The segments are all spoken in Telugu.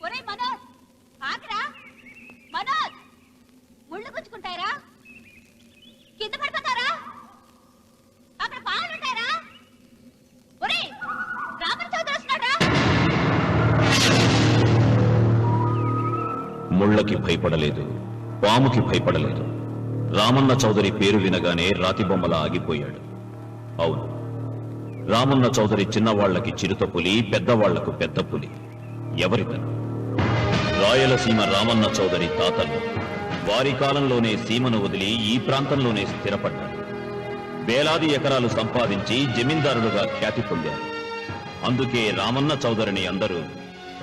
ఒరే మనోజ్, ఆగరా మనోజ్. ముళ్ళు గుచ్చుకుంటారా? కింద పడిపోతారా? అక్కడ పావులుంటారా? ఒరే రామన్ చౌదరి వస్తున్నాడా? ముళ్ళకి భయపడలేదు, పాముకి భయపడలేదు. రామన్న చౌదరి పేరు వినగానే రాతిబొమ్మలా ఆగిపోయాడు. అవును, రామన్న చౌదరి చిన్నవాళ్లకి చిరుత పులి, పెద్దవాళ్లకు పెద్ద పులి. ఎవరితను? రాయలసీమ రామన్న చౌదరి తాతలు వారి కాలంలోనే సీమను వదిలి ఈ ప్రాంతంలోనే స్థిరపడ్డారు. వేలాది ఎకరాలు సంపాదించి జమీందారులుగా ఖ్యాతి పొందారు. అందుకే రామన్న చౌదరిని అందరూ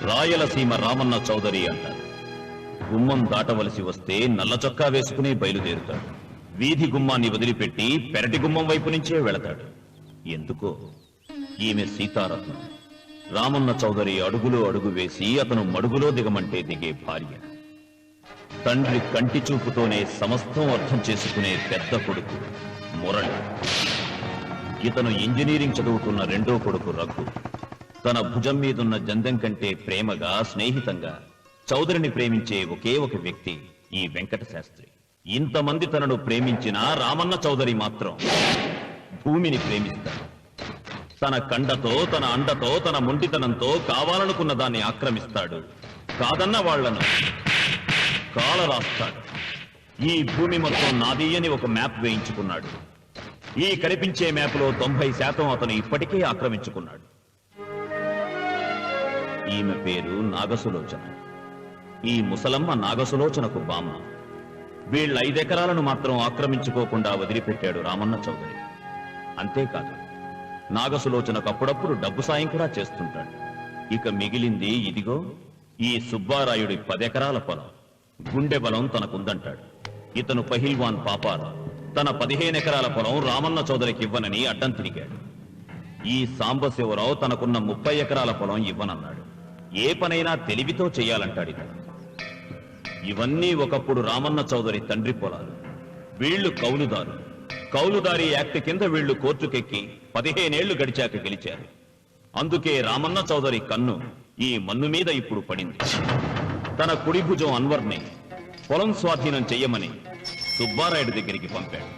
రాయలసీమ రామన్న చౌదరి అంటారు. గుమ్మం దాటవలసి వస్తే నల్ల చొక్కా వేసుకుని బయలుదేరుతాడు. వీధి గుమ్మాన్ని వదిలిపెట్టి పెరటి గుమ్మం వైపు నుంచే వెళతాడు. ఎందుకో, ఈమె సీతారత్నం. రామన్న చౌదరి అడుగులో అడుగు వేసి అతను మడుగులో దిగమంటే దిగే భార్య. తండ్రి కంటి చూపుతోనే సమస్తం అర్థం చేసుకునే పెద్ద కొడుకు మురళి. ఇతను ఇంజనీరింగ్ చదువుతున్న రెండో కొడుకు రఘు. తన భుజం మీదున్న జందెం కంటే ప్రేమగా, స్నేహితంగా చౌదరిని ప్రేమించే ఒకే ఒక వ్యక్తి ఈ వెంకట శాస్త్రి. ఇంతమంది తనను ప్రేమించిన రామన్న చౌదరి మాత్రం భూమిని ప్రేమిస్తాడు. తన కండతో, తన అండతో, తన మొండితనంతో కావాలనుకున్న దాన్ని ఆక్రమిస్తాడు. కాదన్న వాళ్లను కాల రాస్తాడు. ఈ భూమి మొత్తం నాది అని ఒక మ్యాప్ వేయించుకున్నాడు. ఈ కనిపించే మ్యాప్లో 90% అతను ఇప్పటికే ఆక్రమించుకున్నాడు. ఈమె పేరు నాగసులోచన. ఈ ముసలమ్మ నాగసులోచనకు బామ్మ. వీళ్ళ 5 ఎకరాలను మాత్రం ఆక్రమించుకోకుండా వదిలిపెట్టాడు రామన్న చౌదరి. అంతేకాదు, నాగసులోచనకు అప్పుడప్పుడు డబ్బు సాయం కూడా చేస్తుంటాడు. ఇక మిగిలింది ఇదిగో ఈ సుబ్బారాయుడి 10 ఎకరాల పొలం. గుండె బలం తనకుందంటాడు. ఇతను పహిల్వాన్ పాపారావు తన 15 ఎకరాల పొలం రామన్న చౌదరికి ఇవ్వనని అడ్డం తిరిగాడు. ఈ సాంబశివరావు తనకున్న 30 ఎకరాల పొలం ఇవ్వనన్నాడు. ఏ పనైనా తెలివితో చెయ్యాలంటాడు ఇతను. ఇవన్నీ ఒకప్పుడు రామన్న చౌదరి తండ్రి పొలాలు. వీళ్లు కౌలుదారు. కౌలుదారీ యాక్ట్ కింద వీళ్లు కోర్టుకెక్కి 15 ఏళ్లు గడిచాక గెలిచారు. అందుకే రామన్న చౌదరి కన్ను ఈ మన్ను మీద ఇప్పుడు పడింది. తన కుడి భుజం అన్వర్ని పొలం స్వాధీనం చెయ్యమని సుబ్బారాయుడి దగ్గరికి పంపాడు.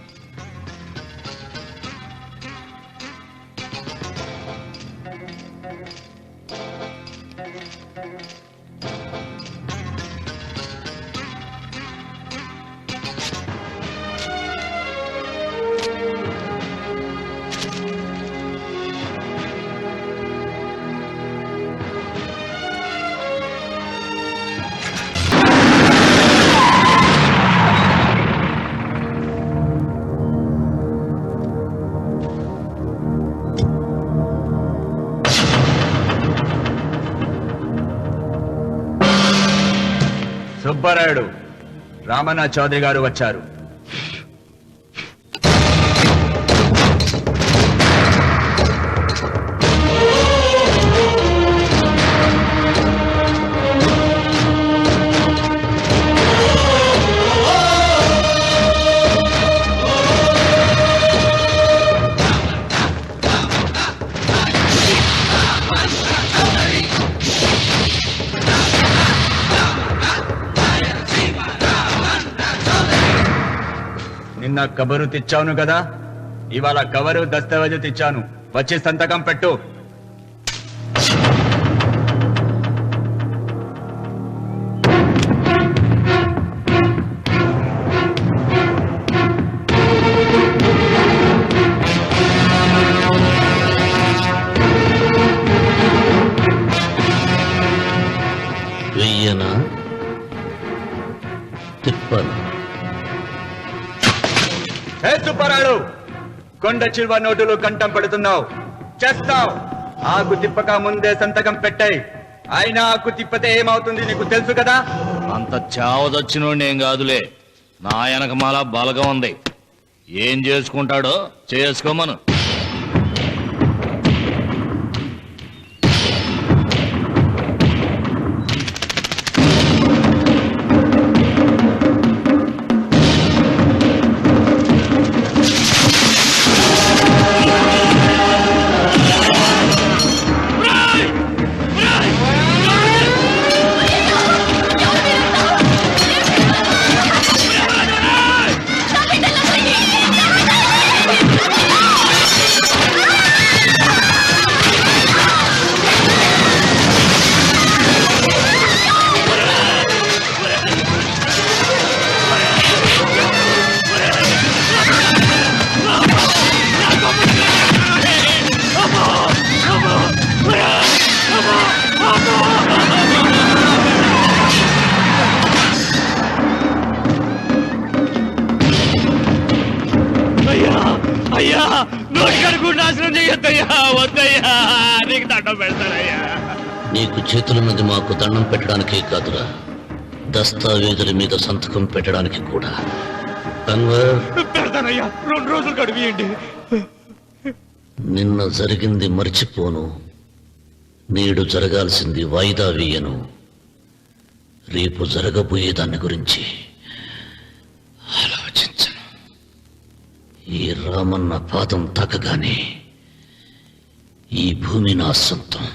సుబ్బారాయుడు, రామన్న చౌదరి గారు వచ్చారు. నిన్న కబరు తెచ్చాను కదా, ఇవాళ కవరు దస్తావేజు తెచ్చాను. వచ్చి సంతకం పెట్టు. వెయ్యనా తిప్పను. సుబ్బారాయుడు, కొండ చిల్వ నోటులు కంఠం పెడుతున్నావు, చేస్తావు. ఆకు తిప్పక ముందే సంతకం పెట్టాయి. అయినా ఆకు తిప్పతే ఏమవుతుంది నీకు తెలుసు కదా. అంత చావదచ్చినోడేం కాదులే, నా వెనకమాల బలగం ఉంది. ఏం చేసుకుంటాడో చేసుకోమను. నోటికడుగు నాశనం చేయొద్దయ్యా, వద్దయ్యా, నీకు దండం పెడతానయ్యా. నీకు చేతులున్నది మాకు దండం పెట్టడానికే కాదురా, దస్తావేజుల మీద సంతకం పెట్టడానికి కూడా. అన్వర్, పెడతానయ్యా, 2 రోజులు గడిపియండి. నిన్న జరిగింది మర్చిపోను, నేడు జరగాల్సింది వాయిదా వేయను. రేపు జరగబోయే దాని గురించి ఆలోచించను. ఈ రామన్న పాదం తాకగానే ఈ భూమి నా సొంతం.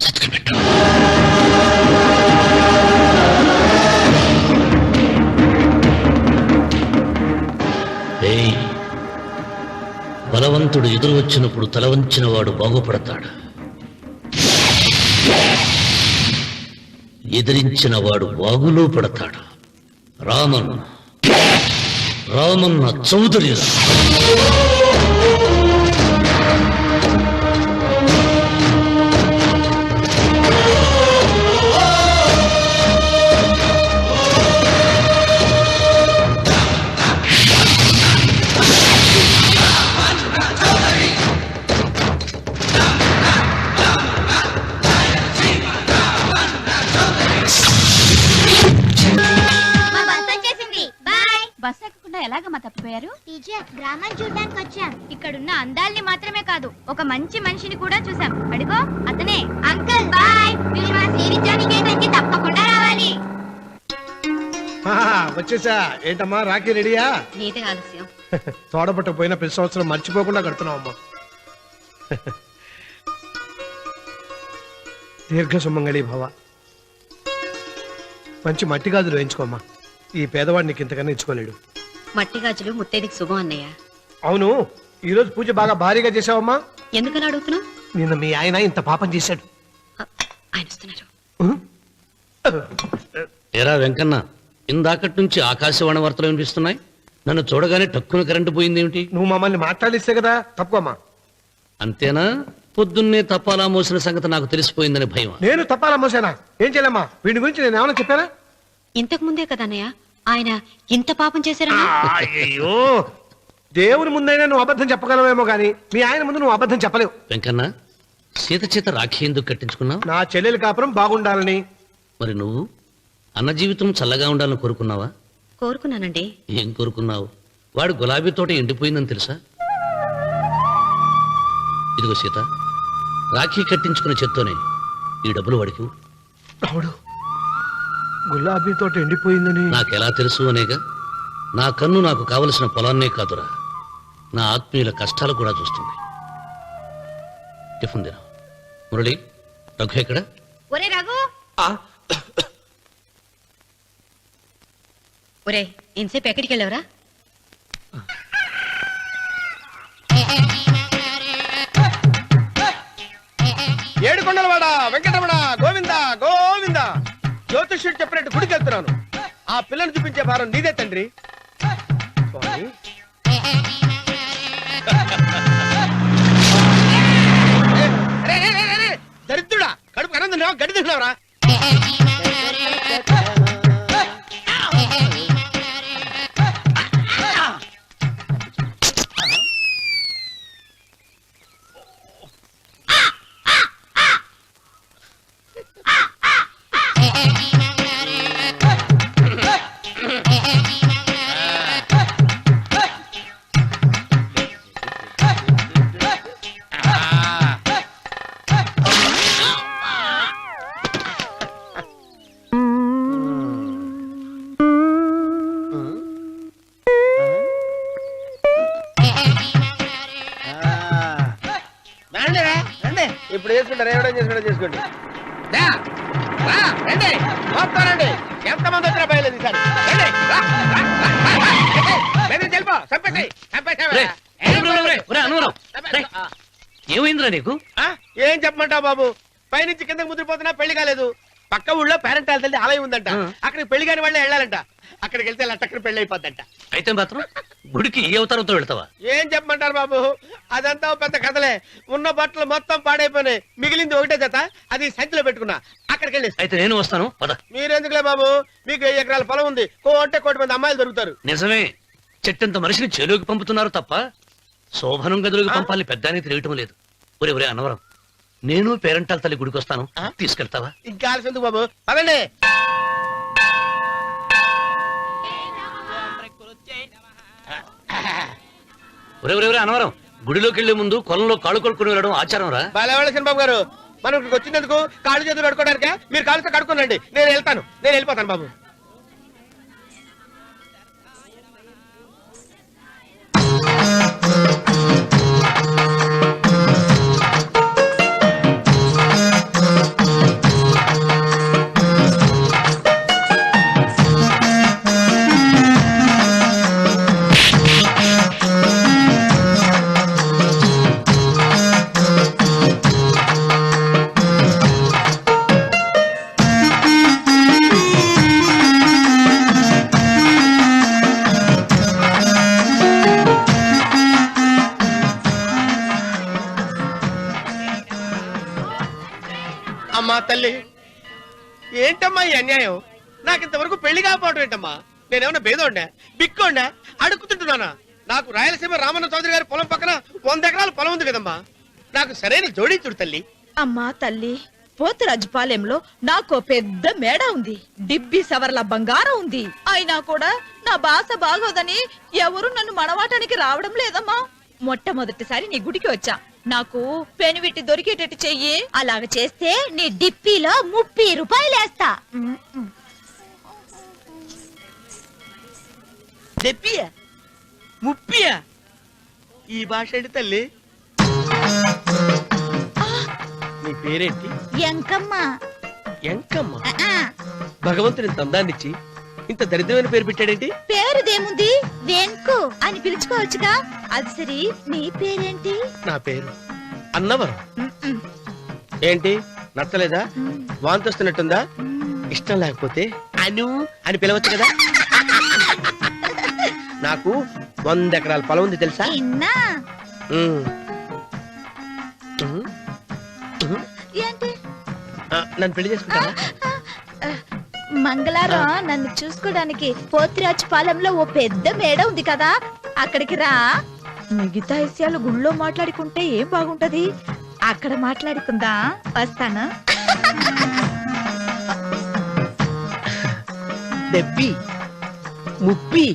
సత్కపెట్టు. ఏయ్, బలవంతుడు ఎదురు వచ్చినప్పుడు తలవంచిన వాడు బాగుపడతాడు, ఎదిరించిన వాడు వాగులో పడతాడు. రామన్న చౌదరి. మా బస్ వచ్చేసింది. బాయ్. బస్ ఎక్కకుండా ఎలాగమ్మా తప్పిపోయారు? టీచర్, గ్రామం చూడడానికి వచ్చాం. ఇక్కడున్న అందాల్ని మాత్రమే కాదు, ఒక మంచి మనిషిని కూడా చూసాం. అడుగో, అతనే అంకుల్. బాయ్. మీరు మా శ్రీవిద్యానికేతన్కి తప్పకుండా రావాలి. వచ్చేసా. ఏంటమ్మా రాఖీ రెడీయా? నీదే ఆలస్యం. తోడబట్ట పోయిన ప్రతి సంవత్సరం మర్చిపోకుండా కడుతున్నావమ్మా. దీర్ఘ సుమంగళి భవ. మంచి మట్టి గాజులు వేయించుకోమ్మా. ఈ పేదవాడిని నీకు ఇంతకన్నా ఇచ్చుకోలేడు. మట్టి గాజులు ముత్తైదికి శుభం అన్నయ్య. అవును, ఈ రోజు పూజ బాగా భారీగా చేసావమ్మా. ఎందుకలా అడుగుతున్నావు? నిన్న మీ ఆయన ఇంత పాపం చేశాడు. ఆయన వస్తున్నారు. ఎరా వెంకన్న, ఇందాకటి నుంచి ఆకాశవాణి వార్తలు వినిపిస్తున్నాయి. నన్ను చూడగానే టక్కున కరెంటు పోయిందేమిటి? నువ్వు మమ్మల్ని మాట్లాడిస్తే కదా. తప్పుకోమ్మా. అంతేనా? పొద్దున్నే తపాలా మోసిన సంగతి నాకు తెలిసిపోయిందని భయం. నేను తప్పాలా మోసానా? ఏం చేయలేమ్మా. వీడి గురించి నేను ఏమైనా చెప్పానా? ఇంతకు ముందే కదా అన్నయ్య ఆయన ఇంత పాపం చేశారన్నా. అయ్యో, దేవుని ముందైనా నువ్వు అబద్ధం చెప్పగలవేమో గాని మీ ఆయన ముందు నువ్వు అబద్ధం చెప్పలేవు. వెంకన్న, సీత చేత రాఖీ ఎందుకు కట్టించుకున్నావు? నా చెల్లెలి కాపురం బాగుండాలని. మరి నువ్వు అన్న జీవితం చల్లగా ఉండాలని కోరుకున్నావా? కోరుకున్నానండి. ఏం కోరుకున్నావు? వాడు గులాబీ తోట ఎండిపోయిందని తెలుసా? ఇదిగో సీత, రాఖీ కట్టించుకున్న చేత్తోనే ఈ డబ్బులు వాడికి ఇవ్వు. రాముడు, గులాబీ తోట ఎండిపోయిందని నాకెలా తెలుసు అనేగా. నా కన్ను నాకు కావలసిన పొలాన్నే కాదురా, నా ఆత్మీయుల కష్టాలు కూడా చూస్తుంది. టిఫిన్ తిన. మురళి, రఘు ఎక్కడ? ఒరే రఘు, ఒరే ఇంతసేపు ఎక్కడికి వెళ్ళావురా? ఏడుకొండలవాడ వెంకటరమణ గోవింద గోవింద. జ్యోతిష్యుడు చెప్పినట్టు గుడికి వెళ్తున్నాను. ఆ పిల్లను చూపించే భారం నీదే తండ్రి. స్వామి, దరిద్రుడా, కడుపు కనందున్నావా? గడి తిన్నావురా? ఇప్పుడు చేసుకుంటారు, ఎవడో చేసుకుంటా చేసుకోండి. రండి, ఎంతమంది వచ్చినా బయలుదేరి ఈసారి. రండి, రా, రా, రా, రా, రా. బెదిరించి వెళ్ళిపో, చంపేసేయ్, చంపేసేయ్. రేయ్, ఏమైందిరా నీకు? ఏం చెప్పమంటావు బాబు? పైనుంచి కిందకి ముద్రపోతున్నా పెళ్లి కాలేదు. పక్క ఊళ్ళో పేరెంట్ తల్లి ఆలయం ఉందంట. అక్కడికి పెళ్లి కాని వాళ్ళే వెళ్ళాలంట. అక్కడికి వెళ్తే లట్టక్కడ పెళ్లి అయిపోద్దంట. అయితే మాత్రం గుడికి ఏ అవతారంతో వెళ్తావా? ఏం చెప్పమంటారు బాబు? అదంతా పెద్ద కథలే. ఉన్న బట్టలు మొత్తం పాడైపోయినాయి. మిగిలింది ఒకటే జత, అది సంచిలో పెట్టుకున్నా. అక్కడికి వెళ్ళి. అయితే నేను వస్తాను, పద. మీరెందుకులే బాబు, మీకు 10 ఎకరాల పొలం ఉంది. కోటి మంది అమ్మాయిలు దొరుకుతారు. నిజమే, చెట్టంత మనిషిని చేలోకి పంపుతున్నారు తప్ప శోభనం గదులకు పంపాలని పెద్దానికి తెలియటం లేదు. ఒరే ఒరే అనవరం, నేను పేరంటాల తల్లి గుడికి వస్తాను, తీసుకెళ్తావా? ఇంకా ఆలస్యం బాబు, పదండి. ఒరే ఒరే ఒరే అనవరం, గుడిలోకి వెళ్లే ముందు కొలంలో కాళ్ళు కొడుకుని వెళ్ళడం ఆచారం రా. బాలవాళ్ళ బాబు గారు, మనం ఇక్కడికి వచ్చినందుకు కాళ్ళు చేతులు కడుక్కోవడానికే. మీరు కాళ్ళతో కడుక్కోనండి, నేను వెళ్తాను, నేను వెళ్ళిపోతాను బాబు. అమ్మా తల్లి, ఏంటమ్మా ఈ అన్యాయం? నాకు ఇంతవరకు పెళ్లి కాకపోవడం ఏంటమ్మా? నేనేమన్నా బేదోండా, బిక్కోండా, అడుక్కుతుంటున్నానా? నాకు రాయలసీమ రామన్న చౌదరి గారి పొలం పక్కన 100 ఎకరాల పొలం ఉంది కదమ్మా. నాకు సరైన జోడీ చూడు తల్లి. అమ్మా తల్లి, పోతురాజుపాలెంలో నాకు పెద్ద మేడ ఉంది, డిబ్బి సవర్ల బంగారం ఉంది. అయినా కూడా నా భాష బాగోదని ఎవరు నన్ను మనవాటానికి రావడం లేదమ్మా. మొట్టమొదటిసారి నీ గుడికి వచ్చా, నాకు పెనువిట్టి దొరికేటట్టు చెయ్యి. అలాగ చేస్తే నీ డిప్పీలో 30 రూపాయలు వేస్తా. దెప్పియా, ముప్పియా, ఈ భాష ఏంటి తల్లి? నీ పేరేంటి? ఎంకమ్మ. ఎంకమ్మ. భగవంతుని ఇంత అందాన్నిచ్చి ఇంత దరిద్రమైన పేరు పెట్టాడేంటి? పేరుదేముంది, వెంకు అని పిలుచుకోవచ్చుగా. అది సరి, నీ పేరేంటి? నా పేరు అన్నవరం. ఏంటి నచ్చలేదా? వాంతి వస్తున్నట్టుందా? ఇష్టం లేకపోతే అను అని పిలవచ్చు కదా. నాకు 100 ఎకరాల పొలం ఉంది తెలుసా? ఇన్నా. ఉమ్. ఏంటి? నన్ను పెళ్లి చేసుకుంటావా? మంగళారం నన్ను చూసుకోవడానికి పోతిరాజుపాలెంలో ఓ పెద్ద మేడ ఉంది కదా, అక్కడికి రా. మిగతా విషయాలు గుళ్ళో మాట్లాడుకుంటే ఏం బాగుంటది, అక్కడ మాట్లాడుకుందా. వస్తాను. దెబ్బి ముప్పి